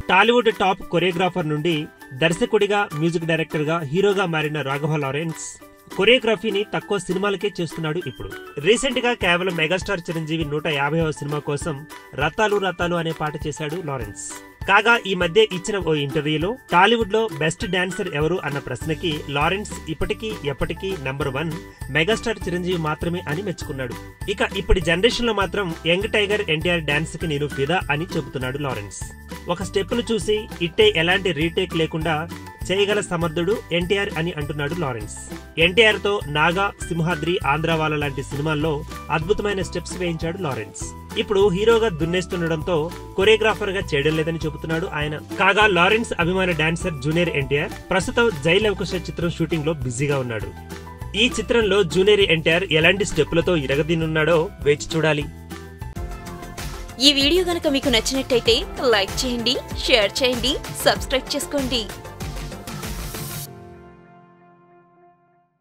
Tollywood top choreographer నుండి దర్శకుడిగా, music director గా, హీరోగా మారిన రాఘవ లారెన్స్ కొరియోగ్రఫీని తక్కువ సినిమాలకే చేస్తున్నాడు ఇప్పుడు. రీసెంట్ గా కేవలం మెగాస్టార్ చిరంజీవి 150వ సినిమా కోసం రతాలు రతాలు అనే పాట చేశాడు లారెన్స్. కాగా ఈ మధ్య ఇచ్చిన ఓ ఇంటర్వ్యూలో టాలీవుడ్ లో బెస్ట్ డాన్సర్ ఎవరు అన్న ప్రశ్నకి లారెన్స్ ఇప్పటికీ ఎప్పటికీ #1 మెగాస్టార్ చిరంజీవి మాత్రమే అని మెచ్చుకున్నాడు. ఇక ఇప్పటి జనరేషన్ లో మాత్రం యంగ్ టైగర్ ఎన్టీఆర్ డాన్స్ కి నేను ఫిదా అని చెబుతున్నాడు లారెన్స్. ఒక స్టెప్ ను చూసి ఇట్టే ఎలాంటి రీటేక్ లేకుండా చేయగల సమర్థుడు ఎన్టీఆర్ అని అంటున్నాడు లారెన్స్. ఎన్టీఆర్ తో నాగా, సింహాద్రి, ఆంధ్రవాల లాంటి సినిమాల్లో అద్భుతమైన స్టెప్స్ వేయించాడు లారెన్స్. ఇప్పుడు హీరోగా దున్నేస్తుండడంతో కొరియోగ్రాఫర్ గా చేయడం లేదని చెబుతున్నాడు ఆయన. కాగా లారెన్స్ అభిమాన డాన్సర్ జూనియర్ ఎన్టీఆర్ ప్రస్తుతం జై లవకుశ చిత్రం షూటింగ్ లో బిజీగా ఉన్నాడు. ఈ చిత్రంలో జూనియర్ ఎన్టీఆర్ ఎలాంటి స్టెప్పులతో ఇరగదీనున్నాడో వేచి చూడాలి. ఈ వీడియో గనుక మీకు నచ్చినట్టయితే లైక్ చేయండి, షేర్ చేయండి, సబ్స్క్రైబ్ చేసుకోండి.